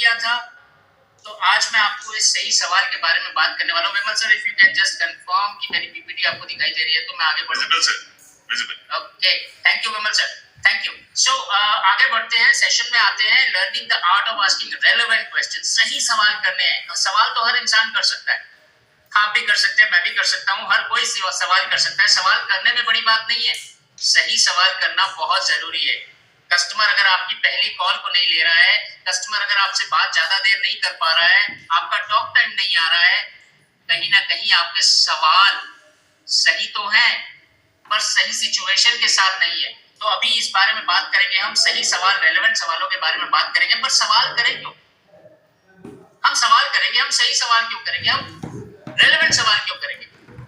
किया था। तो आज मैं आपको इस सही सवाल के बारे में बात करने वाला हूँ। Vimal sir, if you can just confirm कि मेरी पीपीटी आपको दिखाई दे रही है तो मैं आगे बढ़ूं। Visible sir, visible. Okay, thank you Vimal sir, thank you. So आगे बढ़ते हैं, सेशन में आते हैं। Learning the art of asking relevant question. सही सवाल करने हैं। सवाल तो हर इंसान कर सकता है, आप भी कर सकते हैं, मैं भी कर सकता हूँ, हर कोई सवाल कर सकता है। सवाल करने में बड़ी बात नहीं है, सही सवाल करना बहुत जरूरी है। कस्टमर अगर आपकी पहली कॉल को नहीं ले रहा है, कस्टमर अगर आपसे बात ज्यादा देर नहीं कर पा रहा है, आपका टॉक टाइम नहीं आ रहा है, कहीं ना कहीं आपके सवाल सही तो हैं पर सही सिचुएशन के साथ नहीं है। तो अभी इस बारे में बात करेंगे हम, सही सवाल, रेलेवेंट सवालों के बारे में बात करेंगे। पर सवाल करें क्यों? हम सवाल करेंगे, हम सही सवाल क्यों करेंगे, हम रेलेवेंट सवाल क्यों करेंगे?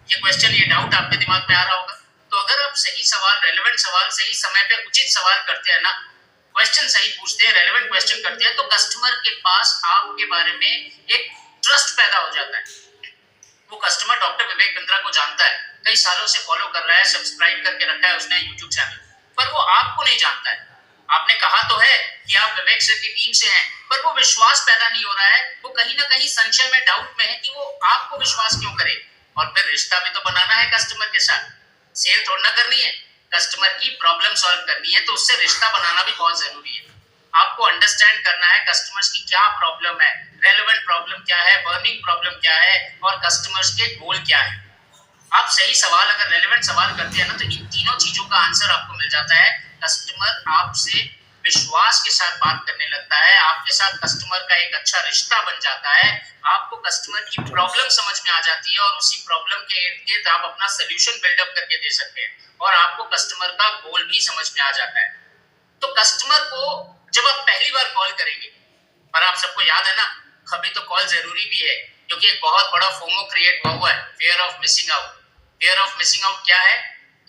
ये क्वेश्चन, ये डाउट आपके दिमाग में आ रहा होगा। तो अगर आप सही सवाल, रेलेवेंट सवाल, सही समय पे उचित सवाल करते हैं ना, क्वेश्चन सही पूछते हैं, रेलेवेंट क्वेश्चन करते हैं, तो कस्टमर के पास आपके बारे में एक ट्रस्ट पैदा हो जाता है। वो कस्टमर डॉक्टर विवेक बिंद्रा को जानता है, कई सालों से फॉलो कर रहा है, सब्सक्राइब करके रखा है उसने यूट्यूब चैनल, पर वो आपको नहीं जानता है। आपने कहा तो है कि आप विवेक सर की टीम से हैं, पर वो विश्वास पैदा नहीं हो रहा है। वो कहीं ना कहीं संशय में, डाउट में है कि वो आपको विश्वास क्यों करे। और फिर रिश्ता भी तो बनाना है कस्टमर के साथ, सेल थोड़ा ना करनी है, कस्टमर की प्रॉब्लम सॉल्व करनी है, तो उससे रिश्ता बनाना भी बहुत जरूरी है। आपको अंडरस्टैंड करना है कस्टमर्स की क्या प्रॉब्लम है, रेलेवेंट प्रॉब्लम क्या है, बर्निंग प्रॉब्लम क्या है, और कस्टमर्स के गोल क्या है। आप सही सवाल, अगर रेलेवेंट सवाल करते हैं ना, तो इन तीनों चीजों का आंसर आपको मिल जाता है। कस्टमर आपसे विश्वास के साथ बात करने लगता है, आपके साथ कस्टमर का एक अच्छा रिश्ता बन जाता है, आपको कस्टमर की प्रॉब्लम समझ में आ जाती है, और उसी प्रॉब्लम के इर्द गिर्द आप अपना सोल्यूशन बिल्डअप करके दे सकते हैं, और आपको कस्टमर का गोल भी समझ में आ जाता है। तो कस्टमर को जब आप पहली बार कॉल करेंगे, और आप सबको याद है ना, कभी तो कॉल जरूरी भी है, क्योंकि एक बहुत बड़ा फोमो क्रिएट हुआ है, fear of missing out. Fear of missing out क्या है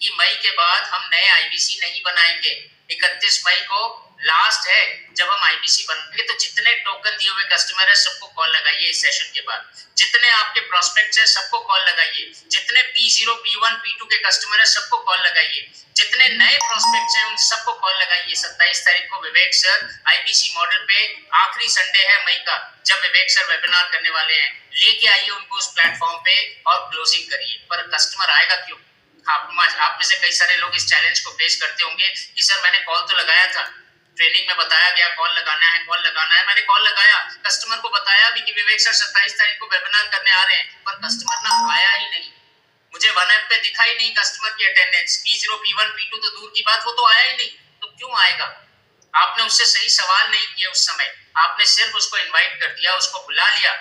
कि मई के बाद हम नए आईबीसी नहीं बनाएंगे। 31 मई को लास्ट है जब हम आईबीसी बनाएंगे। तो जितने टोकन दिए हुए कस्टमर है सबको कॉल लगाइए इस सेशन के बाद, जितने आपके प्रोस्पेक्ट्स है सबको कॉल लगाइए, जितने P0, P1, P2 के कस्टमर है सबको कॉल लगाइए, जितने नए प्रोस्पेक्ट्स हैं उन सबको कॉल लगाइए। 27 तारीख को विवेक सर आईबीसी मॉडल पे, आखिरी संडे है मई का जब विवेक सर वेबिनार करने वाले हैं, लेके आइए उनको उस प्लेटफॉर्म पे और क्लोजिंग करिए। पर कस्टमर आएगा क्यों? आप में से कई सारे लोग इस चैलेंज को फेस करते होंगे कि सर मैंने कॉल तो लगाया था, ट्रेनिंग में बताया गया कॉल लगाना है, कॉल लगाना है, मैंने कॉल लगाया, कस्टमर को बताया भी कि विवेक सर 27 तारीख को वेबिनार करने आ रहे हैं, पर कस्टमर ना आया ही नहीं। मुझे वन ऐप पे दिखा ही नहीं कस्टमर की अटेंडेंस, P0, P1, P2 तो दूर की बात, वो तो आया ही नहीं। तो क्यों आएगा? आपने उससे सही सवाल नहीं किए उस समय, आपने सिर्फ उसको इनवाइट कर दिया, उसको बुला लिया।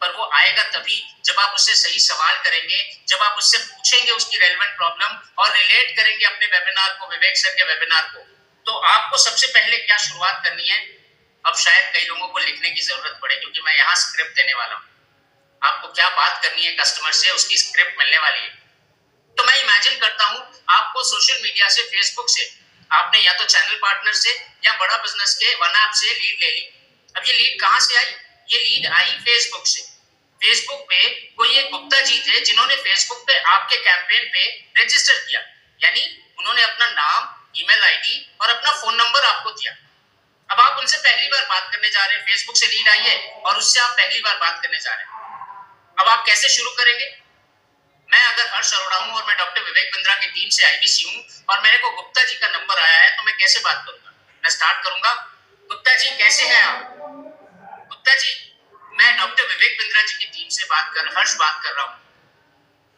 पर वो आएगा तभी जब आप उससे सही सवाल करेंगे, जब आप उससे पूछेंगे उसकी रेलेवेंट प्रॉब्लम और रिलेट करेंगे अपने वेबिनार को, विवेक सर के वेबिनार को। तो आपको सबसे पहले क्या शुरुआत करनी है? अब शायद कई लोगों को लिखने की जरूरत पड़े, क्योंकि मैं यहाँ स्क्रिप्ट देने वाला हूँ। आपको क्या बात करनी है कस्टमर से, उसकी स्क्रिप्ट मिलने वाली है। तो मैं इमेजिन करता हूँ आपको सोशल मीडिया से, फेसबुक से, आपने या तो चैनल पार्टनर से या बड़ा बिजनेस के वन ऐप से लीड ले ली। अब ये लीड कहाँ से आई? ये लीड आई फेसबुक से। फेसबुक पे कोई एक गुप्ता जी थे जिन्होंने फेसबुक पे आपके कैंपेन पे रजिस्टर किया, यानी उन्होंने अपना नाम, ईमेल आईडी और अपना फोन नंबर आपको दिया। अब आप उनसे पहली बार बात करने जा रहे हैं, फेसबुक से लीड आई है और उससे आप पहली बार बात करने जा रहे हैं। अब आप कैसे शुरू करेंगे? मैं अगर हर्ष अरोड़ा हूं और मैं डॉक्टर विवेक बिंद्रा की टीम से आईबीसी हूं और मेरे को गुप्ता जी का नंबर आया है, तो मैं कैसे बात करूंगा? मैं स्टार्ट करूंगा, गुप्ता जी कैसे हैं आप? गुप्ता जी, मैं डॉक्टर विवेक बिंद्रा जी की टीम से हर्ष बात कर रहा हूँ।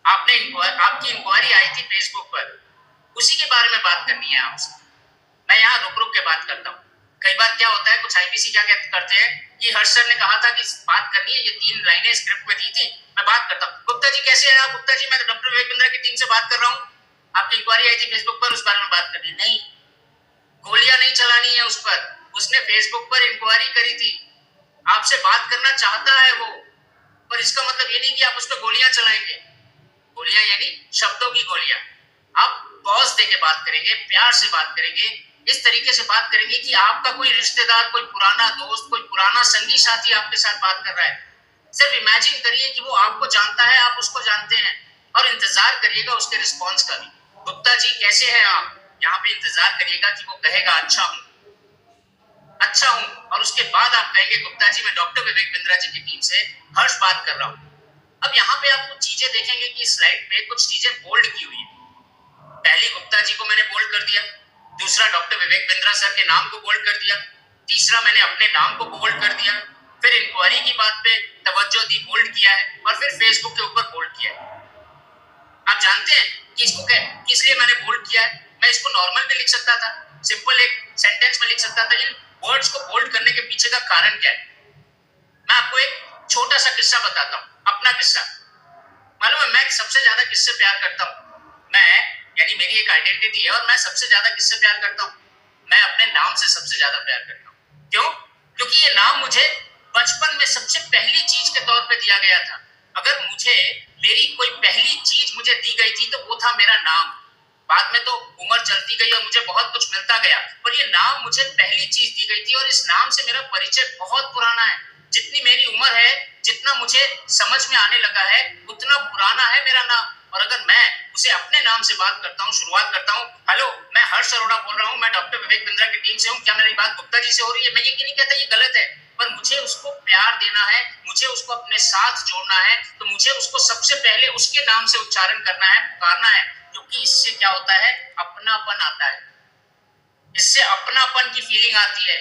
आपकी इंक्वायरी आई थी फेसबुक पर, उसी के बारे में बात करनी है आपसे। मैं यहाँ रुक रुक के बात करता हूँ। कई बार क्या होता है, कुछ आईबीसी क्या करते हैं कि हर्ष सर ने कहा था कि बात करनी है, ये 3 लाइनें स्क्रिप्ट में दी थी, मैं बात करता हूँ। गुप्ता जी कैसे हैं आप? गुप्ता जी, मैं डॉक्टर विवेक बिंद्रा की टीम से बात कर रहा हूँ, आपकी इंक्वायरी आई थी फेसबुक पर, उस बारे में बात करनी। नहीं, गोलियां नहीं चलानी है उस पर, उसने फेसबुक पर इंक्वायरी करी थी, आपसे बात करना चाहता है वो, पर इसका मतलब ये नहीं कि आप उस पर गोलियां चलाएंगे। गोलियां यानी शब्दों की गोलियां। आप पॉज देके बात करेंगे, प्यार से बात करेंगे, इस तरीके से बात करेंगे कि आपका कोई रिश्तेदार, कोई पुराना दोस्त, कोई पुराना संगी साथी आपके साथ बात कर रहा है। सिर्फ इमेजिन करिए कि वो आपको जानता है, आप उसको जानते हैं, और इंतजार करिएगा उसके रिस्पॉन्स का भी। गुप्ता जी कैसे हैं आप? यहाँ पे इंतजार करिएगा कि वो कहेगा अच्छा हूँ। अच्छा हूं, और उसके बाद आप कहेंगे गुप्ता जी मैं डॉक्टर विवेक बिंद्रा जी की टीम से हर्ष बात कर रहा हूं। अब यहाँ पे आप कुछ चीजें देखेंगे कि स्लाइड पे कुछ चीजें बोल्ड की हुई है। पहली गुप्ता जी को मैंने बोल्ड कर दिया, दूसरा डॉक्टर विवेक बिंद्रा सर के नाम को बोल्ड कर दिया, तीसरा मैंने अपने नाम को बोल्ड कर दिया, फिर इंक्वायरी की बात पे तवज्जो दी, बोल्ड किया है, और फिर फेसबुक के ऊपर बोल्ड किया है। आप जानते हैं कि इसको किस लिए मैंने बोल्ड किया है? मैं इसको नॉर्मल में लिख सकता था, सिंपल एक सेंटेंस में लिख सकता था। इन वर्ड्स को बोल्ड करने के पीछे का कारण क्या है? मैं आपको एक छोटा सा किस्सा बताता हूँ, अपना किस्सा। मालूम है मैं सबसे ज्यादा किससे प्यार करता हूँ? मैं, यानी मेरी एक आइडेंटिटी है, और मैं सबसे ज्यादा किससे प्यार करता हूँ? मैं अपने नाम से सबसे ज्यादा प्यार करता हूँ। क्यों? क्योंकि ये नाम मुझे बचपन में सबसे पहली चीज के तौर पे दिया गया था। अगर मुझे मेरी कोई पहली चीज मुझे दी गई थी तो वो था मेरा नाम। बाद में तो उम्र चलती गई और मुझे बहुत कुछ मिलता गया, पर ये नाम मुझे पहली चीज दी गई थी, और इस नाम से मेरा परिचय बहुत पुराना है। जितनी मेरी उम्र है, जितना मुझे समझ में आने लगा है, उतना पुराना है मेरा नाम। और अगर मैं उसे अपने नाम से बात करता हूँ, शुरुआत करता हूँ, हेलो मैं हर्ष अरोड़ा बोल रहा हूँ, मैं डॉक्टर विवेक बिंद्रा की टीम से हूँ, क्या मेरी बात गुप्ता जी से हो रही है? मैं ये नहीं कहता ये गलत है, पर मुझे उसको प्यार देना है, मुझे उसको अपने साथ जोड़ना है, तो मुझे उसको सबसे पहले उसके नाम से उच्चारण करना है, पुकारना है, क्योंकि इससे क्या होता है? अपनापन आता है, इससे अपनापन की फीलिंग आती है।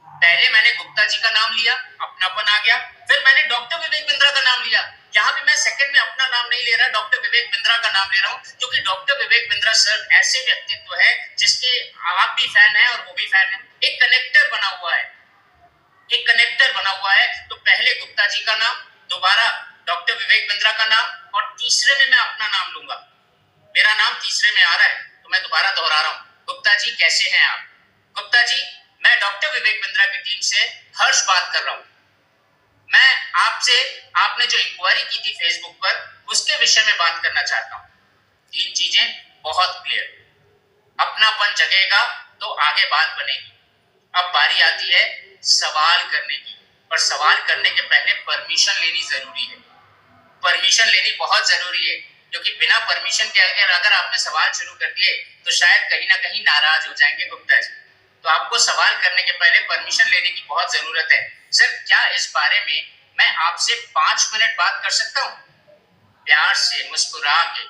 पहले मैंने गुप्ता जी का नाम लिया, अपनापन आ गया, फिर मैंने डॉक्टर विवेक बिंद्रा का नाम लिया। यहाँ भी मैं सेकंड में अपना नाम नहीं ले रहा, डॉक्टर विवेक बिंद्रा का नाम ले रहा हूँ, क्योंकि डॉक्टर विवेक बिंद्रा सर ऐसे व्यक्तित्व है जिसके आप भी फैन है और वो भी फैन है। एक कनेक्टर बना हुआ है, एक कनेक्टर बना हुआ है। तो पहले गुप्ता जी का नाम, दोबारा डॉक्टर विवेक बिंद्रा का नाम, और तीसरे में मैं अपना नाम लूंगा। मेरा नाम तीसरे में आ रहा है, तो मैं दोबारा दोहरा रहा हूँ, गुप्ता जी कैसे हैं आप? गुप्ता जी मैं डॉक्टर विवेक बिंद्रा की टीम से हर्ष बात कर रहा हूँ। मैं आपसे, आपने जो इंक्वायरी की थी फेसबुक पर, उसके विषय में बात करना चाहता हूँ। तीन चीजें बहुत क्लियर, अपनापन जगेगा तो आगे बात बनेगी। अब बारी आती है सवाल करने की, और सवाल करने के पहले परमिशन लेनी जरूरी है। परमिशन लेनी बहुत जरूरी है, क्योंकि बिना परमिशन के अगर आपने सवाल शुरू कर दिए तो शायद कहीं ना कहीं नाराज हो जाएंगे गुप्ता जी। तो आपको सवाल करने के पहले परमिशन लेने की बहुत जरूरत है। सर क्या इस बारे में मैं आपसे 5 मिनट बात कर सकता हूँ? प्यार से मुस्कुरा के।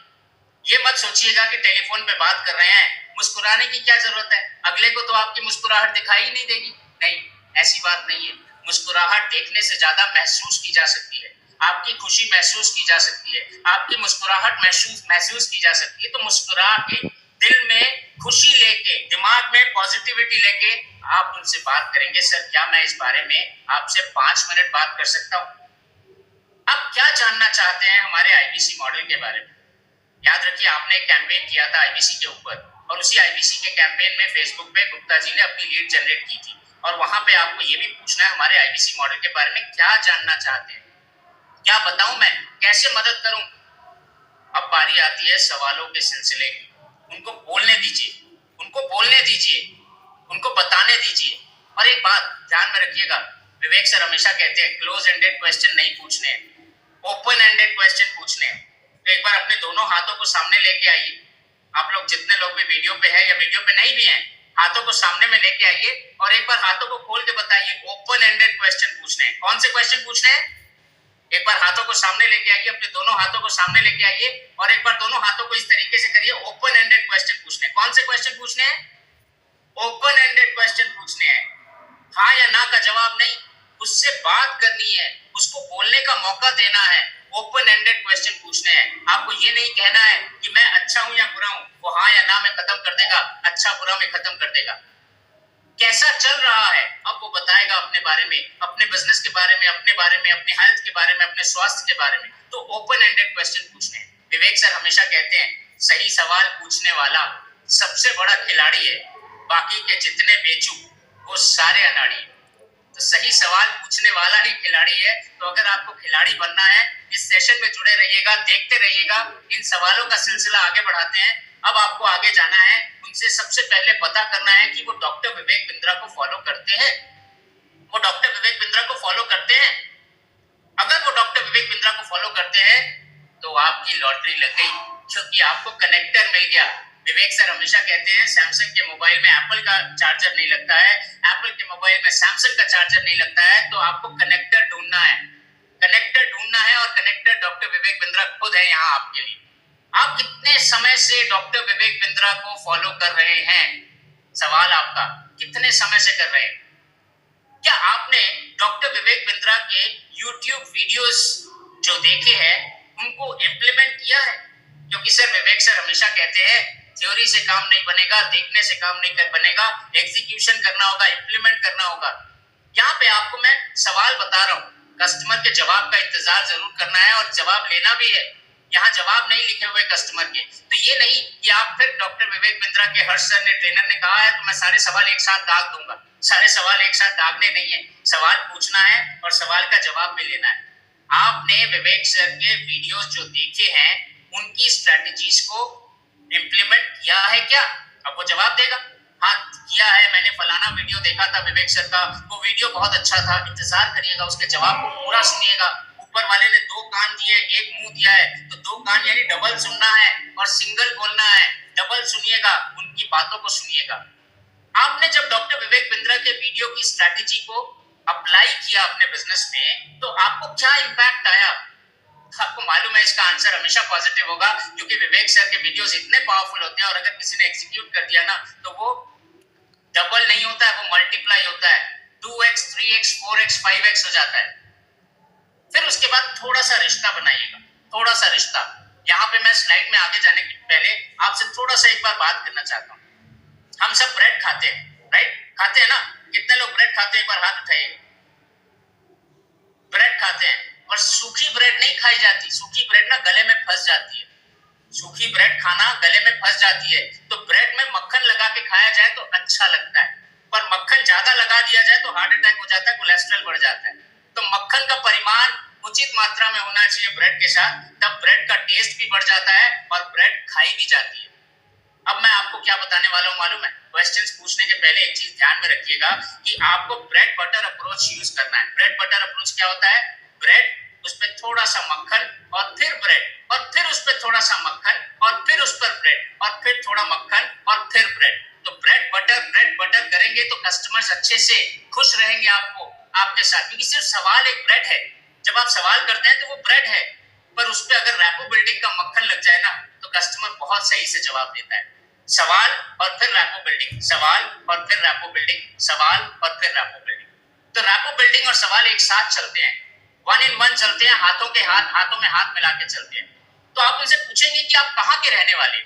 ये मत सोचिएगा कि टेलीफोन पे बात कर रहे हैं, मुस्कुराने की क्या जरूरत है, अगले को तो आपकी मुस्कुराहट दिखाई ही नहीं देगी। नहीं, ऐसी बात नहीं है। मुस्कुराहट देखने से ज्यादा महसूस की जा सकती है, आपकी खुशी महसूस की जा सकती है, आपकी मुस्कुराहट महसूस की जा सकती है। तो मुस्कुरा के, दिल में खुशी लेके, दिमाग में पॉजिटिविटी लेके आप उनसे बात करेंगे, सर क्या मैं इस बारे में आपसे 5 मिनट बात कर सकता हूँ? आप क्या जानना चाहते हैं हमारे आईबीसी मॉडल के बारे में? याद रखिए आपने एक कैंपेन किया था आईबीसी के ऊपर, और उसी आईबीसी के कैंपेन में फेसबुक पे गुप्ता जी ने अपनी लीड जनरेट की थी, और वहां पे आपको ये भी पूछना है हमारे आईबीसी मॉडल के बारे में क्या जानना चाहते हैं, क्या बताऊं मैं, कैसे मदद करूं? अब बारी आती है सवालों के सिलसिले की। उनको बोलने दीजिए, उनको बोलने दीजिए, उनको बताने दीजिए। और एक बात ध्यान में रखिएगा, विवेक सर हमेशा कहते हैं क्लोज एंडेड क्वेश्चन नहीं पूछने हैं, ओपन एंडेड क्वेश्चन पूछने हैं। तो एक बार अपने दोनों हाथों को सामने लेके आइए। आप लोग जितने लोग भी वीडियो पे है या वीडियो पे नहीं भी हैं, हाथों को सामने में लेके आइए, और एक बार हाथों को खोल के बताइए ओपन एंडेड क्वेश्चन पूछने हैं। कौन से क्वेश्चन पूछने हैं? एक बार हाथों को सामने लेके आइए, अपने दोनों हाथों को सामने लेके आइए, और एक बार दोनों हाथों को इस तरीके से करिए, ओपन एंडेड क्वेश्चन पूछने हैं। कौन से क्वेश्चन पूछने हैं? ओपन एंडेड क्वेश्चन पूछने हैं। हाँ या ना का जवाब नहीं, उससे बात करनी है, उसको बोलने का मौका देना है। ओपन एंडेड क्वेश्चन पूछने हैं। आपको ये नहीं कहना है कि मैं अच्छा हूं या बुरा हूं, वो हाँ या ना में खत्म कर देगा, अच्छा बुरा में खत्म कर देगा। कैसा चल रहा है अब वो बताएगा, अपने बारे में, अपने बिजनेस के बारे में, अपने बारे में, अपने हेल्थ के बारे में, अपने स्वास्थ्य के बारे में। तो ओपन एंडेड क्वेश्चन पूछने हैं। विवेक सर हमेशा कहते हैं सही सवाल पूछने वाला सबसे बड़ा खिलाड़ी है, बाकी के जितने बेचू वो सारे अनाड़ी। तो सही सवाल पूछने वाला ही खिलाड़ी है। तो अगर आपको खिलाड़ी बनना है, इस सेशन में जुड़े रहिएगा, देखते रहिएगा। इन सवालों का सिलसिला आगे बढ़ाते हैं। अब आपको आगे जाना है, उनसे सबसे पहले पता करना है कि वो डॉक्टर विवेक बिंद्रा को फॉलो करते हैं। वो डॉक्टर विवेक बिंद्रा को फॉलो करते हैं? अगर वो डॉक्टर विवेक बिंद्रा को फॉलो करते हैं तो आपकी लॉटरी लग गई, क्योंकि आपको कनेक्टर मिल गया। विवेक सर हमेशा कहते हैं सैमसंग के मोबाइल में एप्पल का चार्जर नहीं लगता है, एप्पल के मोबाइल में सैमसंग का चार्जर नहीं लगता है, तो आपको कनेक्टर ढूंढना है, कनेक्टर ढूंढना है, और कनेक्टर डॉक्टर विवेक बिंद्रा खुद है यहाँ आपके लिए। आप कितने समय से डॉक्टर विवेक बिंद्रा को फॉलो कर रहे हैं? सवाल आपका, कितने समय से कर रहे हैं? क्या आपने डॉक्टर विवेक बिंद्रा के YouTube वीडियोस जो देखे हैं उनको इम्प्लीमेंट किया है? क्योंकि सर विवेक सर हमेशा कहते हैं थ्योरी से काम नहीं बनेगा, देखने से काम नहीं बनेगा, एग्जीक्यूशन करना होगा, इम्प्लीमेंट करना होगा। यहाँ पे आपको मैं सवाल बता रहा हूँ, कस्टमर के जवाब का इंतजार जरूर करना है और जवाब लेना भी है। यहाँ जवाब नहीं लिखे हुए कस्टमर के, तो ये नहीं कि आप फिर डॉक्टर विवेक बिंद्रा के हर्ष सर ने ट्रेनर ने कहा है तो मैं सारे सवाल एक साथ दाग दूंगा। सारे सवाल एक साथ दागने नहीं है, सवाल पूछना है और सवाल का जवाब भी लेना है। आपने विवेक सर के वीडियोस जो देखे हैं उनकी स्ट्रेटजीज को इम्प्लीमेंट किया है क्या? अब वो जवाब देगा, हाँ किया है, मैंने फलाना वीडियो देखा था विवेक सर का, वो वीडियो बहुत अच्छा था। इंतजार करिएगा, उसके जवाब को पूरा सुनिएगा। ऊपर वाले ने 2 कान दिए, 1 मुंह दिया है, तो 2 कान यानी डबल सुनना है और सिंगल बोलना है। डबल सुनिएगा, उनकी बातों को सुनिएगा। आपने जब डॉक्टर विवेक बिंद्रा के वीडियो की स्ट्रैटेजी को अप्लाई किया अपने बिजनेस में, तो आपको क्या इंपैक्ट आया? आपको मालूम है इसका आंसर हमेशा पॉजिटिव होगा, क्योंकि विवेक सर के वीडियोस इतने पावरफुल होते हैं और अगर किसी ने एग्जीक्यूट कर दिया ना तो वो डबल नहीं होता है, वो मल्टीप्लाई होता है। 2x 3x 4x 5x हो जाता है। फिर उसके बाद थोड़ा सा रिश्ता बनाइएगा, थोड़ा सा रिश्ता। यहाँ पे मैं स्लाइड में आगे जाने के पहले आपसे थोड़ा सा एक बार बात करना चाहता हूँ। हम सब ब्रेड खाते हैं, राइट? खाते हैं ना? कितने लोग ब्रेड खाते हैं? एक बार हाथ उठाइए। ब्रेड खाते हैं, और सूखी ब्रेड नहीं खाई जाती। सूखी ब्रेड ना गले में फंस जाती है। सूखी ब्रेड खाना गले में फंस जाती है। तो ब्रेड में मक्खन लगा के खाया जाए तो अच्छा लगता है, पर मक्खन ज्यादा लगा दिया जाए तो हार्ट अटैक हो जाता है, कोलेस्ट्रॉल बढ़ जाता है। तो मक्खन का परिमाण उचित मात्रा में होना चाहिए ब्रेड के साथ, तब ब्रेड का टेस्ट भी बढ़ जाता है और ब्रेड खाई भी जाती है। अब मैं आपको क्या बताने वाला हूँ मालूम है? क्वेश्चंस पूछने के पहले एक चीज ध्यान में रखिएगा कि आपको ब्रेड बटर अप्रोच यूज करना है। ब्रेड बटर अप्रोच क्या होता है? ब्रेड, उस पर थोड़ा सा मक्खन और फिर ब्रेड, और फिर उस पर थोड़ा सा मक्खन और फिर उस पर ब्रेड और फिर थोड़ा मक्खन और फिर ब्रेड। तो ब्रेड बटर करेंगे तो कस्टमर्स अच्छे से खुश रहेंगे आपके साथ, क्योंकि सिर्फ सवाल एक ब्रेड है। जब आप सवाल करते हैं तो वो ब्रेड है, पर उस पर अगर रैपो बिल्डिंग का मक्खन लग जाए ना तो कस्टमर बहुत सही से जवाब देता है। सवाल और फिर रैपो बिल्डिंग, सवाल और फिर रैपो बिल्डिंग, सवाल और फिर रैपो बिल्डिंग। तो रैपो बिल्डिंग और सवाल एक साथ चलते हैं, 1 in 1 चलते हैं, हाथों में हाथ मिला के चलते हैं। तो आप उनसे पूछेंगे कि आप कहाँ के रहने वाले?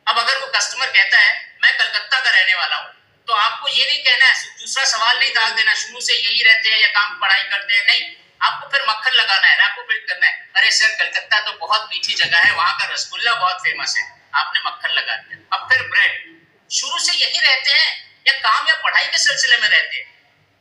अब अगर वो कस्टमर कहता है मैं कलकत्ता का रहने वाला हूँ, तो आपको ये नहीं कहना है, दूसरा सवाल नहीं दाग देना, शुरू से यही रहते हैं या काम पढ़ाई करते हैं, नहीं। आपको फिर मक्खन लगाना है, रैपो बिल्ड करना है। अरे सर कलकत्ता तो बहुत मीठी जगह है, वहां का रसगुल्ला बहुत फेमस है। आपने मक्खन लगा दिया। अब फिर ब्रेड। शुरू से यही रहते हैं या काम या पढ़ाई के सिलसिले में रहते हैं?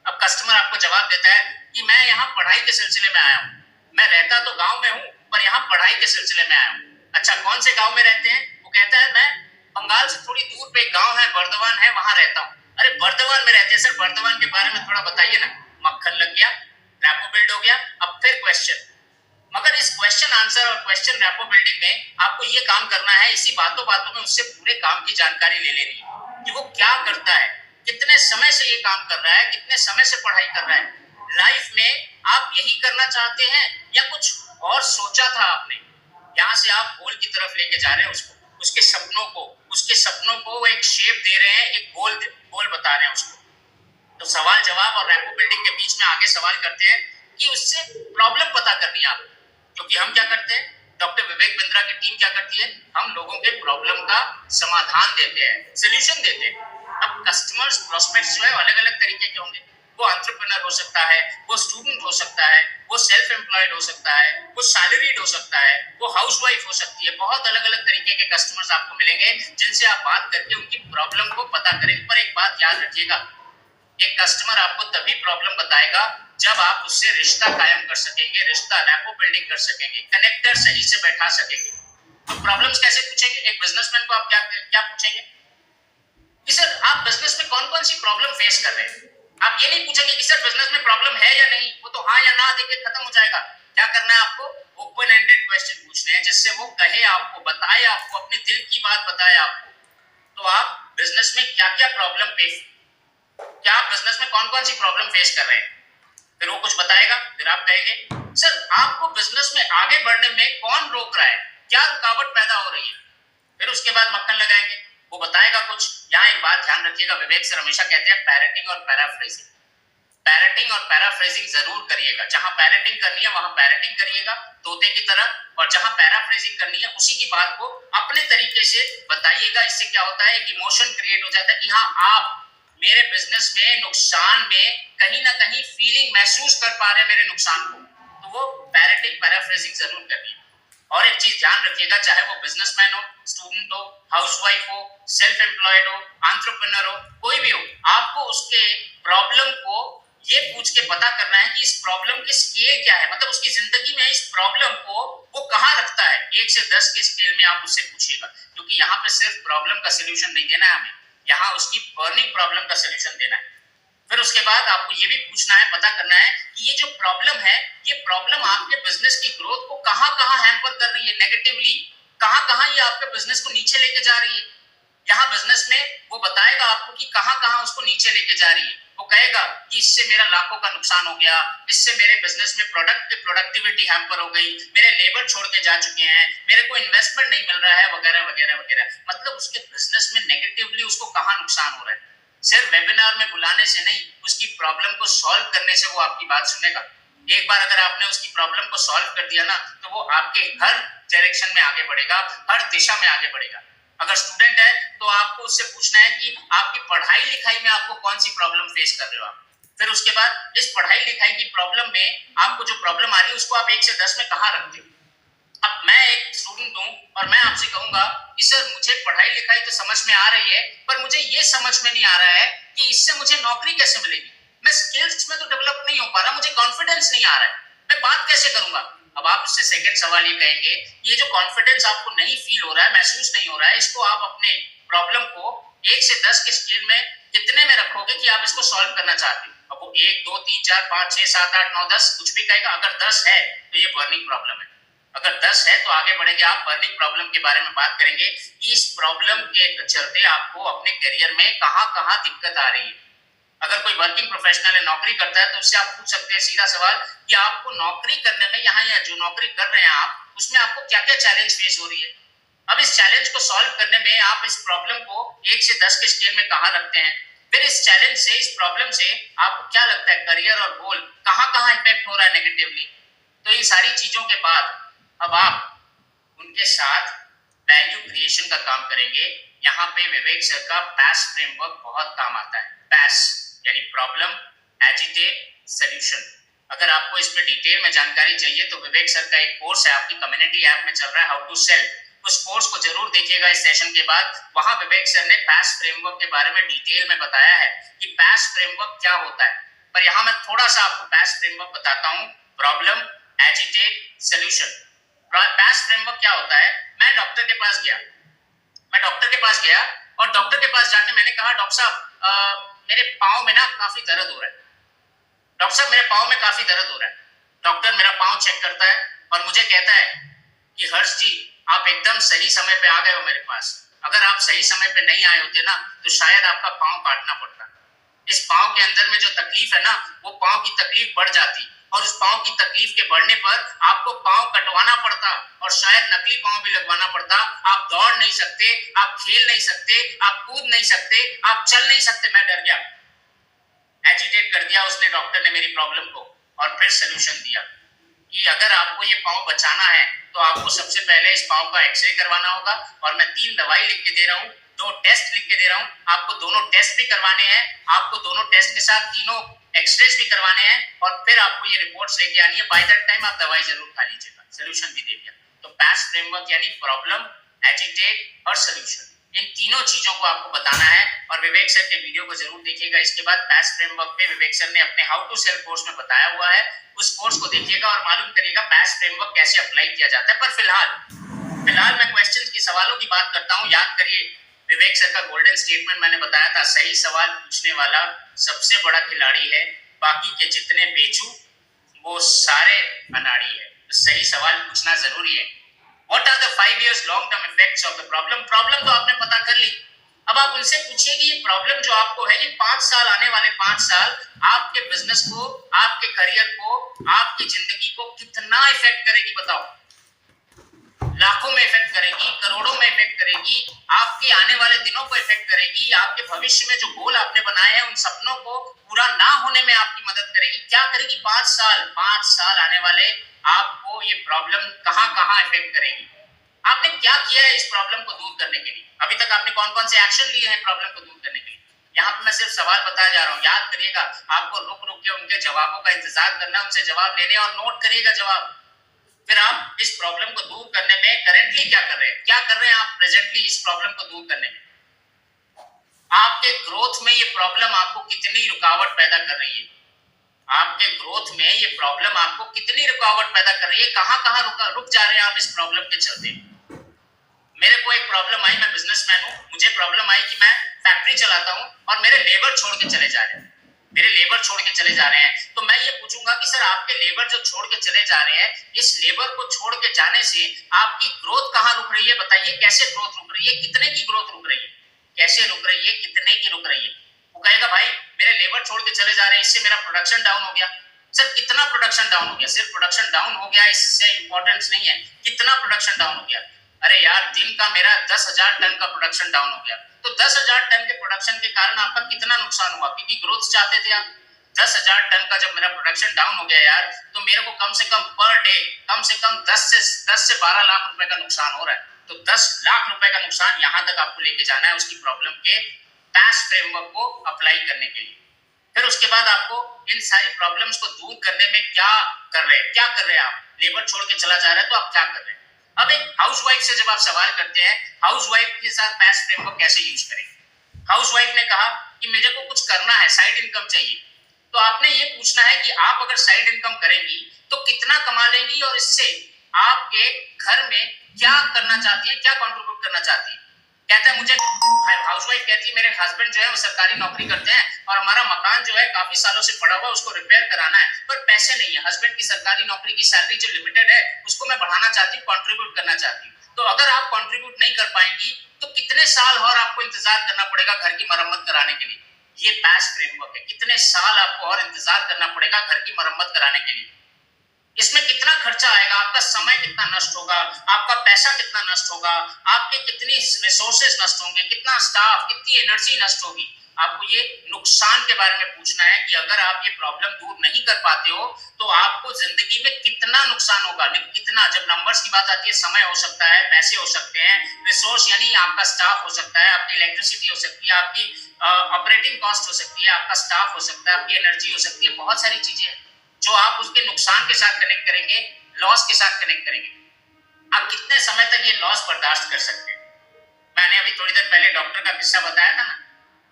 अब कस्टमर आपको जवाब देता है कि मैं यहाँ पढ़ाई के सिलसिले में आया हूँ, मैं रहता तो गांव में हूँ पर यहाँ पढ़ाई के सिलसिले में आया हूँ। अच्छा, कौन से गांव में रहते हैं? वो कहता है मैं बंगाल से थोड़ी दूर पे एक गांव है बर्दवान है, वहां रहता हूँ। अरे बर्दवान में रहते हैं सर, बर्दवान के बारे में थोड़ा बताइए ना। मक्खन लग गया, रैपो बिल्ड हो गया। अब फिर क्वेश्चन, मगर इस क्वेश्चन आंसर और क्वेश्चन रैपो बिल्डिंग में आपको ये काम करना है, इसी बातों में उससे पूरे काम की जानकारी ले लेनी है कि वो क्या करता है, कितने समय से ये काम कर रहा है, कितने समय से पढ़ाई कर रहा है। लाइफ में आप यही करना चाहते हैं या कुछ और सोचा था आपने? यहाँ से आप गोल की तरफ लेके जा रहे हैं उसके सपनों को एक शेप दे रहे हैं, एक गोल बता रहे हैं उसको। तो सवाल जवाब और रैपो बिल्डिंग के बीच में आगे सवाल करते हैं कि उससे प्रॉब्लम पता करनी है आपको, क्योंकि हम क्या करते हैं, डॉक्टर विवेक बिंद्रा की टीम क्या करती है, हम लोगों के प्रॉब्लम का समाधान देते हैं, सोल्यूशन देते हैं। अब कस्टमर्स प्रोस्पेक्ट्स जो है अलग अलग तरीके के होंगे। वो एंटरप्रेन्योर हो सकता है, वो स्टूडेंट हो सकता है, वो सेल्फ एम्प्लॉयड हो सकता है, वो सैलरीड हो सकता है, वो हाउसवाइफ हो सकती है। बहुत अलग अलग तरीके के कस्टमर्स आपको मिलेंगे जिनसे आप बात करके उनकी प्रॉब्लम को पता करेंगे। पर एक बात याद रखिएगा, एक कस्टमर आपको तभी प्रॉब्लम बताएगा जब आप उससे रिश्ता कायम कर सकेंगे, रिश्ता रैपो बिल्डिंग कर सकेंगे, कनेक्टर सही से बैठा सकेंगे। तो प्रॉब्लम्स कैसे पूछेंगे? एक बिजनेसमैन को आप क्या पूछेंगे कि सर आप बिजनेस में कौन कौन सी प्रॉब्लम फेस कर रहे हैं? आप ये नहीं पूछेंगे कि सर बिजनेस में प्रॉब्लम है या नहीं, वो तो हाँ या ना देके खत्म हो जाएगा। क्या करना है आपको? ओपन एंडेड क्वेश्चन पूछने हैं जिससे वो कहे आपको, बताए आपको, अपने दिल की बात बताए आपको। तो आप बिजनेस में क्या क्या प्रॉब्लम फेस, क्या आप बिजनेस में कौन कौन सी प्रॉब्लम फेस कर रहे हैं, फिर वो कुछ बताएगा, फिर आप कहेंगे सर आपको बिजनेस में आगे बढ़ने में कौन रोक रहा है, क्या रुकावट पैदा हो रही है, फिर उसके बाद मक्खन लगाएंगे, वो बताएगा कुछ। यहाँ एक बात ध्यान रखिएगा, विवेक सर हमेशा कहते हैं पैरेटिंग और पैराफ्रेजिंग, पैरेटिंग और पैराफ्रेजिंग जरूर करिएगा। जहां पैरेटिंग करनी है वहां पैरेटिंग करिएगा तोते की तरह, और जहां पैराफ्रेजिंग करनी है उसी की बात को अपने तरीके से बताइएगा। इससे क्या होता है कि इमोशन क्रिएट हो जाता है कि हाँ आप मेरे बिजनेस में नुकसान में कहीं ना कहीं फीलिंग महसूस कर पा रहे हैं मेरे नुकसान को, तो वो पैरेटिंग पैराफ्रेजिंग जरूर करनी है। और एक चीज ध्यान रखिएगा, चाहे वो बिजनेसमैन हो, स्टूडेंट हो, हाउसवाइफ हो, सेल्फ एम्प्लॉयड हो, एंटरप्रेन्योर हो, कोई भी हो, आपको उसके प्रॉब्लम को ये पूछ के पता करना है कि इस प्रॉब्लम की स्केल क्या है, मतलब उसकी जिंदगी में इस प्रॉब्लम को वो कहां रखता है। 1 से 10 के स्केल में आप उससे पूछिएगा, क्योंकि यहाँ पे सिर्फ प्रॉब्लम का सोल्यूशन नहीं देना है हमें, यहाँ उसकी बर्निंग प्रॉब्लम का सोल्यूशन देना है। फिर उसके बाद आपको ये भी पूछना है, पता करना है कि ये जो प्रॉब्लम है, ये प्रॉब्लम आपके बिजनेस की ग्रोथ को कहां कहां हैम्पर कर रही है नेगेटिवली, कहां कहां ये आपके बिजनेस को नीचे लेके जा रही है। यहाँ बिजनेस में वो बताएगा आपको कि कहां कहां उसको नीचे लेके जा रही है। वो कहेगा कि इससे मेरा लाखों का नुकसान हो गया, इससे मेरे बिजनेस में प्रोडक्टिविटी हैम्पर हो गई, मेरे लेबर छोड़ के जा चुके हैं, मेरे को इन्वेस्टमेंट नहीं मिल रहा है, वगैरह वगैरह वगैरह। मतलब उसके बिजनेस में नेगेटिवली उसको कहां नुकसान हो रहा है। सिर्फ वेबिनार में बुलाने से नहीं, उसकी प्रॉब्लम को सॉल्व करने से वो आपकी बात सुनेगा। एक बार अगर आपने उसकी प्रॉब्लम को सॉल्व कर दिया ना, तो वो आपके हर डायरेक्शन में आगे बढ़ेगा, हर दिशा में आगे बढ़ेगा। अगर स्टूडेंट है तो आपको उससे पूछना है कि आपकी पढ़ाई लिखाई में आपको कौन सी प्रॉब्लम फेस कर रहे हो आप। फिर उसके बाद इस पढ़ाई लिखाई की प्रॉब्लम में आपको जो प्रॉब्लम आ रही है उसको आप 1 से 10 में कहां रखते हो। अब मैं एक स्टूडेंट हूं और मैं आपसे कहूंगा कि सर मुझे पढ़ाई लिखाई तो समझ में आ रही है, पर मुझे ये समझ में नहीं आ रहा है कि इससे मुझे नौकरी कैसे मिलेगी। मैं स्किल्स में तो डेवलप नहीं हो पा रहा, मुझे कॉन्फिडेंस नहीं आ रहा है, मैं बात कैसे करूंगा। अब आप इससे सेकंड सवाल ये कहेंगे, ये जो कॉन्फिडेंस आपको नहीं फील हो रहा है, महसूस नहीं हो रहा है, इसको आप अपने प्रॉब्लम को 1 से 10 के स्केल में कितने में रखोगे कि आप इसको सॉल्व करना चाहते हो। अब वो 1 2 3 4 5 6 7 8 9 10 कुछ भी कहेगा। अगर 10 है तो ये बर्निंग प्रॉब्लम है, अगर 10 है तो आगे बढ़ेंगे, आप बर्निंग प्रॉब्लम के बारे में बात करेंगे कि इस प्रॉब्लम के चलते आपको अपने करियर में कहां कहां दिक्कत आ रही है। अगर कोई वर्किंग प्रोफेशनल है, नौकरी करता है, तो उससे आप पूछ सकते हैं सीधा सवाल कि आपको नौकरी करने में, यहाँ या जो नौकरी कर रहे हैं आप, उसमें आपको क्या क्या चैलेंज फेस हो रही है। अब इस चैलेंज को सॉल्व करने में आप इस प्रॉब्लम को 1 से 10 के स्केल में कहां रखते हैं। फिर इस चैलेंज से, इस प्रॉब्लम से आपको क्या लगता है करियर और गोल कहां कहां इफेक्ट हो रहा है नेगेटिवली। तो इन सारी चीजों के बाद अब आप उनके साथ वैल्यू क्रिएशन का काम करेंगे। यहाँ पे विवेक सर का पैस फ्रेमवर्क बहुत काम आता है। पैस यानी प्रॉब्लम, एजिटेट, सॉल्यूशन। अगर आपको इस पे डिटेल में जानकारी चाहिए तो विवेक सर का एक कोर्स है, आपकी कम्युनिटी ऐप में चल रहा है, हाउ टू सेल। उस कोर्स को जरूर देखिएगा इस सेशन के बाद। वहां विवेक सर ने पैस फ्रेमवर्क के बारे में डिटेल में बताया है कि पैस फ्रेमवर्क क्या होता है। पर यहाँ मैं थोड़ा सा आपको पैस फ्रेमवर्क बताता हूँ। Problem, agitate, solution. पैस फ्रेमवर्क क्या होता है। मैं डॉक्टर के पास गया और डॉक्टर के पास जाके मैंने कहा डॉक्टर साहब मेरे पाँव में ना काफी दर्द हो रहा है, डॉक्टर साहब मेरे पाँव में काफी दर्द हो रहा है। डॉक्टर मेरा पाँव चेक करता है और मुझे कहता है कि हर्ष जी आप एकदम सही समय पे आ गए हो मेरे पास, अगर आप सही समय पे नहीं आए होते ना तो शायद आपका पाँव काटना पड़ता। इस पाँव के अंदर में जो तकलीफ है ना, वो पाँव की तकलीफ बढ़ जाती और उस पाँव की तकलीफ के बढ़ने पर आपको पाँव कटवाना पड़ता और शायद नकली पाँव भी लगवाना पड़ता। आप दौड़ नहीं सकते, आप खेल नहीं सकते, आप कूद नहीं सकते, आप चल नहीं सकते। मैं डर गया, एजिटेट कर दिया उसने, डॉक्टर ने मेरी प्रॉब्लम को, और फिर सलूशन दिया कि अगर आपको ये पाँव बचाना है तो आपको सबसे पहले इस पाँव का एक्सरे करवाना होगा और मैं 3 दवाई लिख के दे रहा हूँ, 2 टेस्ट लिख के दे रहा हूँ। आपको दोनों टेस्ट भी करवाने हैं, आपको दोनों टेस्ट के साथ तीनों एक्सरेज भी करवाने हैं और फिर आपको ये रिपोर्ट्स लेके आनी है। बाय दैट टाइम आप दवाई जरूर खा लीजिएगा, सॉल्यूशन भी दे दिया। तो पैस फ्रेमवर्क यानी प्रॉब्लम, एजिटेट और सॉल्यूशन, इन तीनों चीजों को आपको बताना है और विवेक सर के वीडियो को जरूर देखिएगा। इसके बाद पैस फ्रेमवर्क पे विवेक सर ने अपने हाउ टू सेल कोर्स में बताया हुआ है, उस कोर्स को देखिएगा और मालूम करिएगा पैस फ्रेमवर्क कैसे अप्लाई किया जाता है। पर फिलहाल मैं क्वेश्चंस की, सवालों की बात करता हूं। याद करिए विवेक सर का गोल्डन स्टेटमेंट मैंने बताया था, सही सवाल पूछने वाला सबसे बड़ा खिलाड़ी है, बाकी के जितने बेचू वो सारे अनाड़ी है। तो सही सवाल पूछना जरूरी है। What are the 5 years long term effects of the problem? Problem तो आपने पता कर ली, अब आप उनसे पूछिए कि ये प्रॉब्लम जो आपको है, ये 5 साल, आने वाले 5 साल आपके बिजनेस को, आपके करियर को, आपकी जिंदगी को कितना इफेक्ट करेगी बताओ। लाखों में इफेक्ट करेगी, करोड़ों में इफेक्ट करेगी, आपके आने वाले दिनों को इफेक्ट करेगी, आपके भविष्य में जो गोल आपने बनाए हैं उन सपनों को पूरा ना होने में आपकी मदद करेगी। क्या करेगी? 5 साल आने वाले आपको ये प्रॉब्लम कहां कहां इफेक्ट करेगी। आपने क्या किया है इस प्रॉब्लम को दूर करने के लिए? अभी तक आपने कौन कौन से एक्शन लिए हैं प्रॉब्लम को दूर करने के लिए? यहाँ पे मैं सिर्फ सवाल बताया जा रहा हूँ, याद करिएगा। आपको रुक रुक के उनके जवाबों का इंतजार करना, उनसे जवाब लेने और नोट करिएगा जवाब। फिर आप इस प्रॉब्लम को दूर करने में करेंटली क्या कर रहे हैं, क्या कर रहे हैं आप प्रेजेंटली इस प्रॉब्लम को दूर करने में? आपके ग्रोथ में ये प्रॉब्लम आपको कितनी रुकावट पैदा कर रही है? आपके ग्रोथ में ये प्रॉब्लम आपको कितनी रुकावट पैदा कर रही है? कहां कहां रुक जा रहे हैं आप इस प्रॉब्लम के चलते? मेरे को एक प्रॉब्लम आई, मैं बिजनेसमैन हूं, मुझे प्रॉब्लम आई कि मैं फैक्ट्री चलाता हूं और मेरे लेबर छोड़ के चले जा रहे हैं, मेरे लेबर छोड़ के चले जा रहे हैं। तो मैं ये पूछूंगा कि सर आपके लेबर जो छोड़ के चले जा रहे हैं, इस लेबर को छोड़ के जाने से आपकी ग्रोथ कहां रुक रही है? बताइए कैसे ग्रोथ रुक रही है, कितने की ग्रोथ रुक रही है, कैसे रुक रही है, कितने की रुक रही है? वो कहेगा भाई मेरे लेबर छोड़ के चले जा रहे हैं, इससे मेरा प्रोडक्शन डाउन हो गया। सर कितना प्रोडक्शन डाउन हो गया? सिर्फ प्रोडक्शन डाउन हो गया इससे इंपॉर्टेंस नहीं है, कितना प्रोडक्शन डाउन हो गया? अरे यार दिन का मेरा 10,000 टन का प्रोडक्शन डाउन हो गया। तो 10,000 टन के प्रोडक्शन के कारण आपका कितना नुकसान हुआ? क्योंकि ग्रोथ चाहते थे आप। 10,000 टन का जब मेरा प्रोडक्शन डाउन हो गया यार, तो मेरे को कम से कम पर डे कम से कम 10 से 12 लाख रुपए का नुकसान हो रहा है। तो 10 लाख रुपए का नुकसान यहां तक आपको लेके जाना है उसकी प्रॉब्लम के पैस फ्रेमवर्क को अप्लाई करने के लिए। फिर उसके बाद आपको इन सारी प्रॉब्लम्स को दूर करने में क्या कर रहे हैं, क्या कर रहे हैं आप? लेबर छोड़ के चला जा रहा है तो आप क्या कर रहे हैं? अब एक हाउसवाइफ से जब आप सवाल करते हैं, हाउसवाइफ के साथ पैस फ्रेमवर्क कैसे यूज करेंगे? हाउसवाइफ ने कहा कि मुझे को कुछ करना है, साइड इनकम चाहिए। तो आपने ये पूछना है कि आप अगर साइड इनकम करेंगी तो कितना कमा लेंगी और इससे आपके घर में क्या करना चाहती है, क्या कंट्रीब्यूट करना चाहती है? कहता है मुझे, हाउसवाइफ कहती है मेरे हस्बैंड जो है वो सरकारी नौकरी करते हैं और हमारा मकान जो है काफी सालों से पड़ा हुआ, उसको रिपेयर कराना है, पर पैसे नहीं है। हस्बैंड की सरकारी नौकरी की सैलरी जो लिमिटेड है उसको मैं बढ़ाना चाहती हूँ, कंट्रीब्यूट करना चाहती हूँ। तो अगर आप कंट्रीब्यूट नहीं कर पाएंगी तो कितने साल और आपको इंतजार करना पड़ेगा घर की मरम्मत कराने के लिए? ये पैस फ्रेमवर्क है, कितने साल आपको और इंतजार करना पड़ेगा घर की मरम्मत कराने के लिए? इसमें कितना खर्चा आएगा, आपका समय कितना नष्ट होगा, आपका पैसा कितना नष्ट होगा, आपके कितनी रिसोर्सेज नष्ट होंगे, कितना स्टाफ, कितनी एनर्जी नष्ट होगी? आपको ये नुकसान के बारे में पूछना है कि अगर आप ये प्रॉब्लम दूर नहीं कर पाते हो तो आपको जिंदगी में कितना नुकसान होगा, कितना। जब नंबर्स की बात आती है, समय हो सकता है, पैसे हो सकते हैं, रिसोर्स यानी आपका स्टाफ हो सकता है, आपकी इलेक्ट्रिसिटी हो सकती है, आपकी ऑपरेटिंग कॉस्ट हो सकती है, आपका स्टाफ हो सकता है, आपकी एनर्जी हो सकती है, बहुत सारी चीजें हैं जो आप उसके नुकसान के साथ कनेक्ट करेंगे, लॉस के साथ कनेक्ट करेंगे। आप कितने समय तक ये लॉस बर्दाश्त कर सकते हैं? मैंने अभी थोड़ी देर पहले डॉक्टर का किस्सा बताया था ना।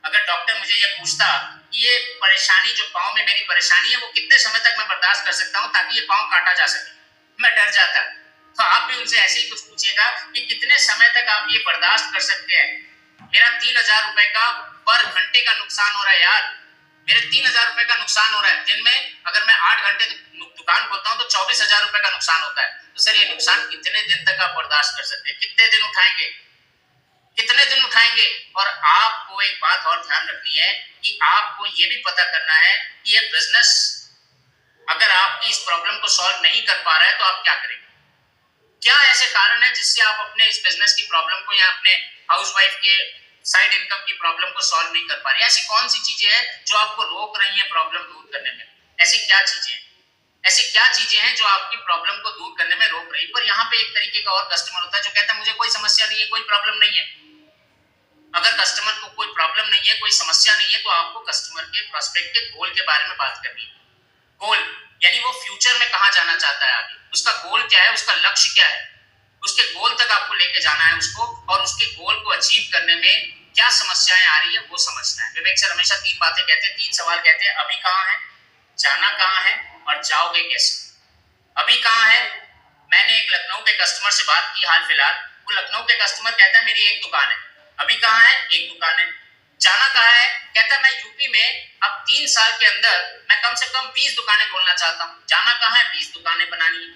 अगर डॉक्टर मुझे ये पूछता कि ये परेशानी जो पाँव में मेरी परेशानी है वो कितने समय तक मैं बर्दाश्त कर सकता हूँ ताकि ये पाँव काटा जा सके, मैं डर जाता। तो आप भी उनसे ऐसे ही कुछ पूछिएगा कि कितने समय तक आप ये बर्दाश्त कर सकते हैं। मेरा 3,000 रुपए का पर घंटे का नुकसान हो रहा है यार, मेरे 3,000 रुपए का नुकसान हो रहा है। दिन में अगर मैं 8 घंटे दुकान खोलता हूँ तो 24,000 रुपए का नुकसान होता है। तो सर ये नुकसान कितने दिन तक आप बर्दाश्त कर सकते हैं? कितने दिन उठाएंगे, कितने दिन उठाएंगे? और आपको एक बात और ध्यान रखनी है कि आपको ये भी पता करना है कि ये बिजनेस अगर आपकी इस प्रॉब्लम को सॉल्व नहीं कर पा रहा है तो आप क्या करेंगे? क्या ऐसे कारण है जिससे आप अपने इस बिजनेस की प्रॉब्लम को या अपने हाउसवाइफ के साइड इनकम की प्रॉब्लम को सॉल्व नहीं कर पा रही? ऐसी कौन सी चीजें हैं जो आपको रोक रही हैं प्रॉब्लम दूर करने में? ऐसी क्या चीजें हैं, ऐसी क्या चीजें हैं जो आपकी प्रॉब्लम को दूर करने में रोक रही? पर यहाँ पे एक तरीके का और कस्टमर होता है जो कहता है मुझे कोई समस्या नहीं है, कोई प्रॉब्लम नहीं है। अगर कस्टमर को कोई प्रॉब्लम नहीं है, कोई समस्या नहीं है, तो आपको कस्टमर के प्रोस्पेक्ट के गोल के बारे में बात करनी है। गोल यानी वो फ्यूचर में कहाँ जाना चाहता है, आगे उसका गोल क्या है, उसका लक्ष्य क्या है, उसके गोल तक आपको लेके जाना है उसको, और उसके गोल को अचीव करने में क्या समस्याएं आ रही है वो समझना है। विवेक सर हमेशा 3 बातें कहते हैं, 3 सवाल कहते हैं। अभी कहाँ है, जाना कहाँ है और जाओगे कैसे? अभी कहाँ है? मैंने एक लखनऊ के कस्टमर से बात की हाल फिलहाल। वो लखनऊ के कस्टमर कहता है मेरी एक दुकान है। अभी कहाँ है? एक दुकान है। जाना कहाँ है? कहता है मैं यूपी में अब 3 साल के अंदर मैं कम से कम 20 दुकानें खोलना चाहता हूँ। जाना कहाँ है? 20 दुकानें बनानी है।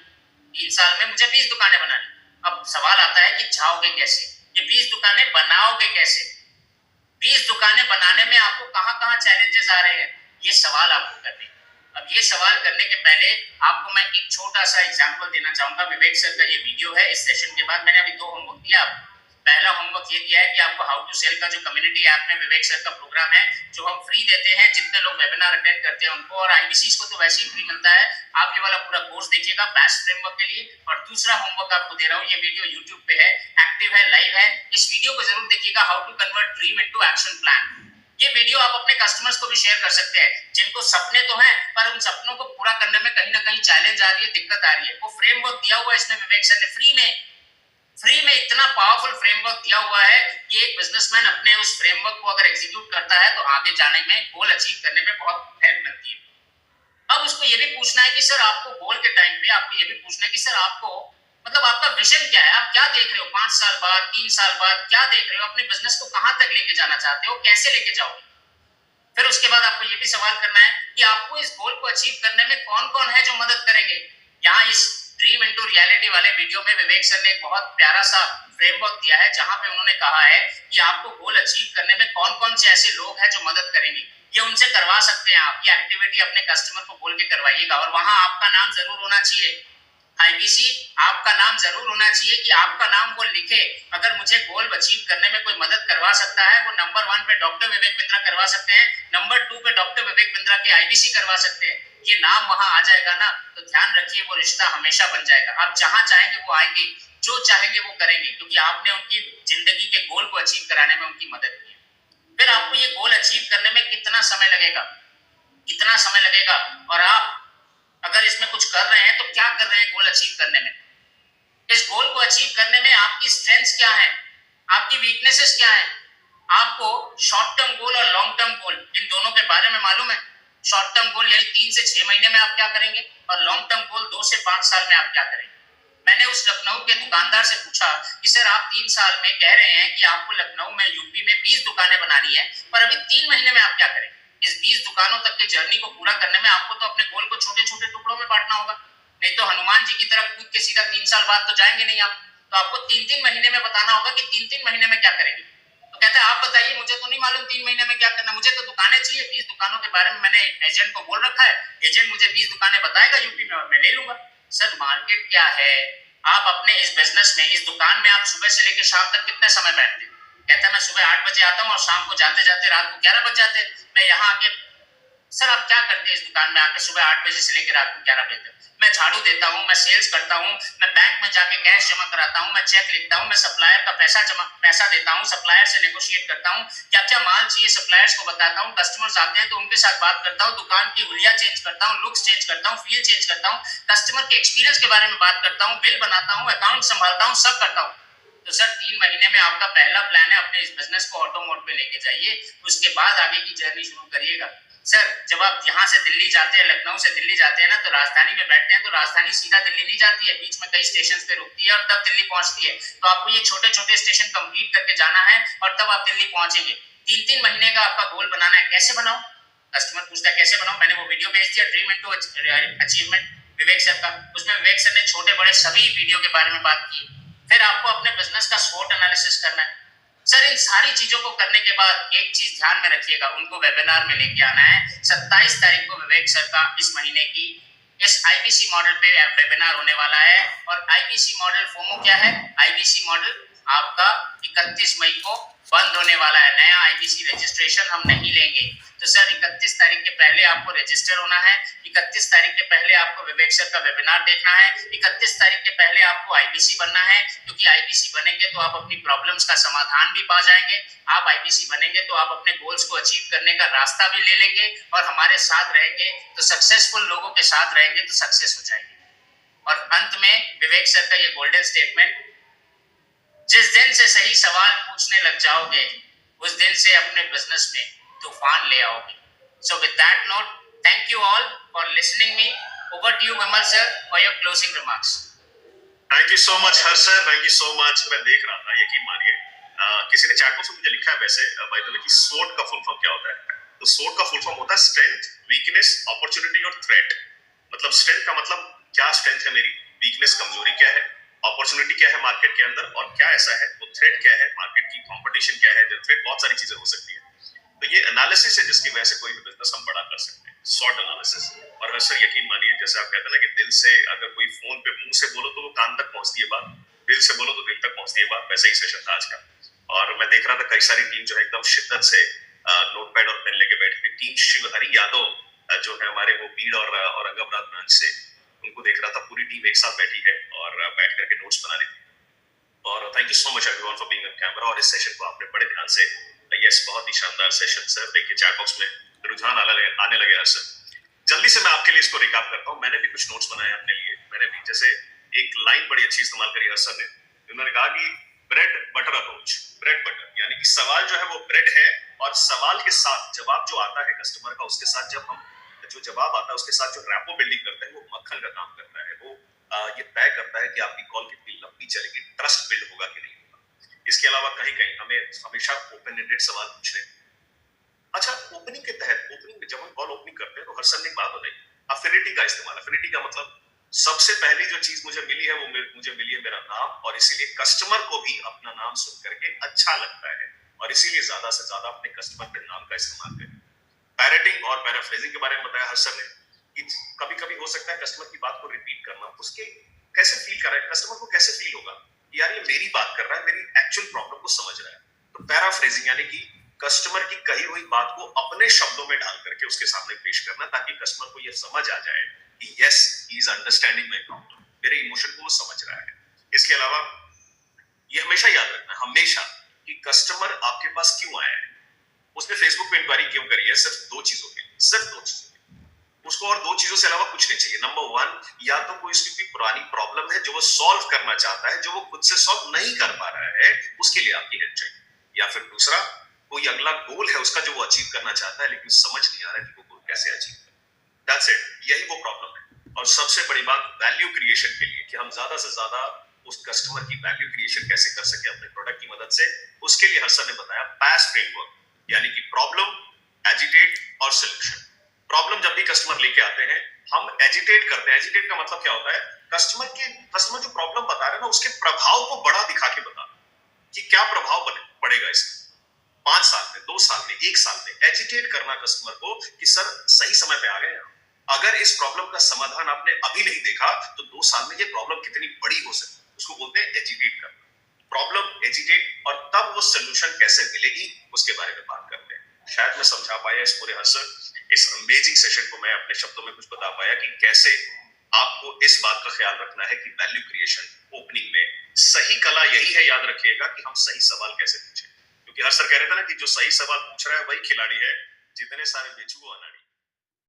3 साल में मुझे 20 दुकानें बनानी। अब सवाल आता है कि जाओगे कैसे, ये 20 दुकानें बनाओगे कैसे? 20 दुकानें बनाने में आपको कहाँ चैलेंजेस आ रहे हैं, ये सवाल आपको करने। अब ये सवाल करने के पहले आपको मैं एक छोटा सा एग्जांपल देना चाहूंगा। विवेक सर का ये वीडियो है। इस सेशन के बाद मैंने अभी 2 होमवर्क दिया आपको। पहला होमवर्क ये दिया है कि आपको हाउ टू सेल का जो कम्युनिटी ऐप में विवेक सर का प्रोग्राम है, जो हम फ्री देते हैं, जितने लोग वेबिनार अटेंड करते हैं उनको, और आईबीसी को तो वैसे ही फ्री मिलता है। आप ये वाला पूरा कोर्स देखिएगा बैश फ्रेमवर्क के लिए। और दूसरा होमवर्क आपको दे रहा हूँ, ये वीडियो यूट्यूब पे है, एक्टिव है, लाइव है। इस वीडियो को जरूर देखिएगा, how to convert dream into action plan. ये वीडियो आप अपने कस्टमर्स को भी शेयर कर सकते हैं, जिनको सपने तो हैं पर उन सपनों को पूरा करने में कहीं ना कहीं चैलेंज आ रही है, दिक्कत आ रही है। वो फ्रेमवर्क दिया हुआ है इसमें विवेक सर ने फ्री में इतना पावरफुल फ्रेमवर्क दिया हुआ है कि एक बिजनेसमैन अपने उस फ्रेमवर्क को अगर एग्जीक्यूट करता है तो आगे जाने में, गोल अचीव करने में बहुत हेल्प मिलती है। अब उसको ये भी पूछना है कि सर आपको गोल के टाइम पे आपको ये भी पूछना है कि सर आपको मतलब आपका विजन क्या है, आप क्या देख रहे हो 5 साल बाद, 3 साल बाद, क्या देख रहे हो, अपने बिजनेस को कहां तक लेके जाना चाहते हो, कैसे लेके जाओगे। फिर उसके बाद आपको ये भी सवाल करना है कि आपको इस गोल को अचीव करने में कौन कौन है जो मदद करेंगे। यहाँ इस ड्रीम इनटू रियलिटी वाले वीडियो में विवेक सर ने एक बहुत प्यारा सा फ्रेमवर्क दिया है, जहां पे उन्होंने कहा है कि आपको गोल अचीव करने में कौन कौन से ऐसे लोग हैं जो मदद करेंगे। ये उनसे करवा सकते हैं आप, ये एक्टिविटी अपने कस्टमर को बोल के करवाइएगा, और वहां आपका नाम जरूर होना चाहिए। आईबीसी आपका नाम जरूर होना चाहिए कि आपका नाम वो लिखे। अगर मुझे गोल अचीव करने में कोई मदद करवा सकता है, वो नंबर 1 पे डॉक्टर विवेक बिंद्रा करवा सकते हैं, नंबर 2 पे डॉक्टर विवेक बिंद्रा के आईबीसी करवा सकते हैं। ये नाम वहां आ जाएगा ना, तो ध्यान रखिए वो रिश्ता हमेशा बन जाएगा। आप जहां चाहेंगे वो आएंगे, जो चाहेंगे वो करेंगे, क्योंकि आपने उनकी जिंदगी के गोल को अचीव कराने में उनकी मदद की। फिर आपको ये गोल अचीव करने में कितना समय लगेगा, कितना समय लगेगा, और आप अगर इसमें कुछ कर रहे हैं तो क्या कर रहे हैं गोल अचीव करने में। इस गोल को अचीव करने में आपकी स्ट्रेंथ्स क्या है, आपकी वीकनेसेस क्या है। आपको शॉर्ट टर्म गोल और लॉन्ग टर्म गोल इन दोनों के बारे में मालूम है। शॉर्ट टर्म गोल यानी 3 से 6 महीने में आप क्या करेंगे, और लॉन्ग टर्म गोल 2 से 5 साल में आप क्या करेंगे। मैंने उस लखनऊ के दुकानदार से पूछा कि सर आप 3 साल में कह रहे हैं कि आपको लखनऊ में, यूपी में 20 दुकानें बनानी है, पर अभी 3 महीने में आप क्या करेंगे। इस 20 दुकानों तक के जर्नी को पूरा करने में आपको तो अपने गोल को छोटे छोटे टुकड़ों में बांटना होगा, नहीं तो हनुमान जी की तरफ कूद के सीधा 3 साल बाद तो जाएंगे नहीं आप। तो आपको 3-3 महीने में बताना होगा कि 3-3 महीने में क्या करेंगे। तो कहते हैं आप बताइए, मुझे तो नहीं मालूम 3 महीने में क्या करना, मुझे तो दुकानें चाहिए। 20 दुकानों के बारे में मैंने एजेंट को बोल रखा है, एजेंट मुझे 20 दुकानें बताएगा यूपी में और मैं ले लूंगा। सर मार्केट क्या है, आप अपने इस बिजनेस में, इस दुकान में आप सुबह से लेकर शाम तक कितने समय बैठते हैं। कहता है मैं सुबह 8 बजे आता हूँ और शाम को जाते जाते रात को 11 बज जाते हैं। मैं यहाँ आके, सर आप क्या करते हैं इस दुकान में आके सुबह 8 बजे से लेकर रात को 11 बजे तक। मैं झाड़ू देता हूँ, मैं सेल्स करता हूँ, मैं बैंक में जाके कैश जमा कराता हूँ, मैं चेक लिखता हूँ, मैं सप्लायर का पैसा देता हूँ, सप्लायर से नेगोशिएट करता हूँ, क्या क्या माल चाहिए सप्लायर्स को बताता हूँ, कस्टमर्स आते हैं तो उनके साथ बात करता हूँ, दुकान की हुलिया चेंज करता हूँ, लुक्स चेंज करता हूँ, फील चेंज करता हूँ, कस्टमर के एक्सपीरियंस के बारे में बात करता हूँ, बिल बनाता हूँ, अकाउंट संभालता हूँ, सब करता हूँ। तो सर 3 महीने में आपका पहला प्लान है, अपने इस बिजनेस को ऑटो मोड पे लेके जाइए, उसके बाद आगे की जर्नी शुरू करिएगा। सर जब आप यहाँ से दिल्ली जाते हैं, लखनऊ से दिल्ली जाते हैं ना, तो राजधानी में बैठते हैं, तो राजधानी सीधा दिल्ली नहीं जाती है, बीच में कई स्टेशन पे रुकती है और तब दिल्ली पहुंचती है। तो आपको ये छोटे छोटे स्टेशन कंप्लीट करके जाना है और तब आप दिल्ली पहुंचेंगे। 3-3 महीने का आपका गोल बनाना है, कैसे बनाओ। कस्टमर पूछता है कैसे बनाओ, मैंने वो वीडियो भेज दिया ड्रीम इनटू अचीवमेंट विवेक सर का, उसमें विवेक सर ने छोटे बड़े सभी वीडियो के बारे में बात की। फिर आपको अपने बिजनेस का स्वॉट एनालिसिस करना है। सर इन सारी चीजों को करने के बाद एक चीज ध्यान में रखिएगा, उनको वेबिनार में लेके आना है। 27 तारीख को विवेक सर का इस महीने की इस आईबीसी मॉडल पे वेबिनार होने वाला है। और आईबीसी मॉडल फोमो क्या है, आईबीसी मॉडल आपका 31 मई को बंद होने वाला है। नया आईबीसी रजिस्ट्रेशन हम नहीं लेंगे। तो सर 31 तारीख के पहले आपको रजिस्टर होना है, 31 तारीख के पहले आपको विवेक सर का वेबिनार देखना है, 31 तारीख के पहले आपको आईबीसी बनना है, क्योंकि आईबीसी बनेंगे तो आप अपनी प्रॉब्लम्स का समाधान भी पा जाएंगे। आप आईबीसी बनेंगे तो आप अपने गोल्स को अचीव करने का रास्ता भी ले लेंगे और हमारे साथ रहेंगे तो सक्सेसफुल लोगों के साथ रहेंगे तो सक्सेस हो जाएगी। और अंत में विवेक सर का ये गोल्डन स्टेटमेंट, जिस दिन से सही सवाल पूछने लग जाओगे उस दिन से अपने बिजनेस में तूफान ले आओगे। So with that note, thank you all for listening me. Over to you, Vimal sir, for your closing remarks. Thank you so much, Harsh sir. Thank you so much. मैं देख रहा था, यकीन मानिए किसी ने चैट बॉक्स में मुझे लिखा है वैसे बाय द वे कि SWOT का फुल फॉर्म क्या होता है। तो SWOT का फुल फॉर्म होता है स्ट्रेंथ, वीकनेस, अपॉर्चुनिटी और थ्रेट। मतलब स्ट्रेंथ का मतलब क्या स्ट्रेंथ है मेरी, वीकनेस कमजोरी क्या है, अपॉर्चुनिटी क्या है मार्केट के अंदर और क्या ऐसा है, वो थ्रेट क्या है, मार्केट की कंपटीशन क्या है, थ्रेट बहुत सारी चीजें हो सकती है। तो ये एनालिसिस है जिसकी वजह से कोई भी बिजनेस हम बड़ा कर सकते हैं, शॉर्ट एनालिसिस। और सर यकीन मानिए, जैसे आप कहते हैं ना कि दिल से अगर कोई फोन पे मुंह से बोलो तो वो कान तक पहुंचती है बात, दिल से बोलो तो दिल तक पहुंचती है बात, वैसा ही सेशन था आज का। और मैं देख रहा था कई सारी टीम जो है एकदम शिद्दत से नोटपैड और पेन लेके बैठी थी। टीम शिवहरी यादव जो है हमारे वो बीड़ और औरंगाबाद ब्रांच से, उनको देख रहा था, पूरी टीम एक साथ बैठी है और बैठ करके नोट्स बना रही थी। और thank you so much everyone for being on camera. और इस सेशन को आपने बड़े ध्यान से, यस बहुत ही शानदार सेशन सर। देखिए चैट बॉक्स में रुझान आने लगे हर सर। जल्दी से मैं आपके लिए इसको रिकैप करता हूँ। मैंने भी कुछ नोट्स बनाए अपने लिए। मैंने भी जैसे एक लाइन बड़ी अच्छी इस्तेमाल करी हर सर ने। उन्होंने कहा कि bread butter approach, bread butter यानी कि सवाल जो है वो ब्रेड है, और सवाल के साथ जवाब जो आता है कस्टमर का, उसके साथ जब हम जो जवाब आता है उसके साथ जो रैपो बिल्डिंग करते हैं, वो मक्खन का काम करता है। वो ये तय करता है कि आपकी कॉल कितनी लंबी चलेगी, ट्रस्ट बिल्ड होगा कि नहीं होगा। इसके अलावा कहीं कहीं हमें हमेशा ओपन एंडेड सवाल पूछने। अच्छा, ओपनिंग के तहत, ओपनिंग में जब हम कॉल ओपनिंग करते हैं तो हर सर ने एक बात बताई, अफिनिटी का इस्तेमाल। अफिनिटी का मतलब सबसे पहली जो चीज मुझे मिली है वो मुझे मिली है मेरा नाम, और इसीलिए कस्टमर को भी अपना नाम सुन करके अच्छा लगता है, और इसीलिए ज्यादा से ज्यादा अपने कस्टमर के नाम का इस्तेमाल करें। पैरेटिंग और पैराफ्रेजिंग के बारे में बताया हर सर ने कि कभी कभी हो सकता है कस्टमर की बात को रिपीट करना, उसके कैसे फील कर रहा है, कस्टमर को कैसे फील होगा यार ये मेरी बात कर रहा है, मेरी एक्चुअल प्रॉब्लम को समझ रहा है। तो पैराफ्रेजिंग यानी कि कस्टमर की कही हुई बात को अपने शब्दों में ढाल करके उसके सामने पेश करना, ताकि कस्टमर को यह समझ आ जाए कि yes he is understanding my problem, मेरे इमोशन को वो समझ रहा है। इसके अलावा ये हमेशा याद रखना, हमेशा, कि कस्टमर आपके पास क्यों आया है, उसने फेसबुक पे इंक्वायरी क्यों करी है, सिर्फ दो चीजों के लिए, सिर्फ दो चीजों के लिए। उसको और दो चीजों से अलावा कुछ नहीं चाहिए। नंबर वन, या तो कोई उसकी कोई पुरानी प्रॉब्लम है जो वो सॉल्व करना चाहता है, जो वो खुद से सॉल्व नहीं कर पा रहा है, उसके लिए आपकी हेल्प चाहिए। या फिर दूसरा, कोई अगला गोल है उसका जो वो अचीव करना चाहता है, लेकिन समझ नहीं आ रहा है कि वो गोल कैसे अचीव करे। दैट्स इट, यही वो प्रॉब्लम है। और सबसे बड़ी बात वैल्यू क्रिएशन के लिए, कि हम ज्यादा से ज्यादा उस कस्टमर की वैल्यू क्रिएशन कैसे कर सके अपने प्रोडक्ट की मदद से, उसके लिए हर्षद ने बताया पैस फ्रेमवर्क, यानी कि प्रॉब्लम, एजिटेट और सॉल्यूशन। प्रॉब्लम जब भी कस्टमर लेके आते हैं, हम एजिटेट करते हैं। एजिटेट का मतलब क्या होता है, कस्टमर जो प्रॉब्लम बता रहे हैं ना, उसके प्रभाव को बड़ा दिखा के बता कि क्या प्रभाव पड़ेगा इसका 5 साल में, 2 साल में, 1 साल में। एजिटेट करना कस्टमर को कि सर सही समय पे आ गए हैं, अगर इस प्रॉब्लम का समाधान आपने अभी नहीं देखा तो 2 साल में ये प्रॉब्लम कितनी बड़ी हो सकती है, उसको बोलते हैं एजिटेट करना। प्रॉब्लम, एजिटेट, और तब वो सॉल्यूशन कैसे मिलेगी उसके बारे में बात करते हैं। शायद मैं समझा पाया इस पूरे इस अमेजिंग सेशन को, मैं अपने शब्दों में कुछ बता पाया कि कैसे आपको इस बात का ख्याल रखना है कि वैल्यू क्रिएशन ओपनिंग में सही कला यही है, याद रखिएगा, कि हम सही सवाल कैसे पूछें। क्योंकि हर सर कह रहे थे ना कि जो सही सवाल पूछ रहा है वही खिलाड़ी है, जितने सारे बेचू वो अनाड़ी।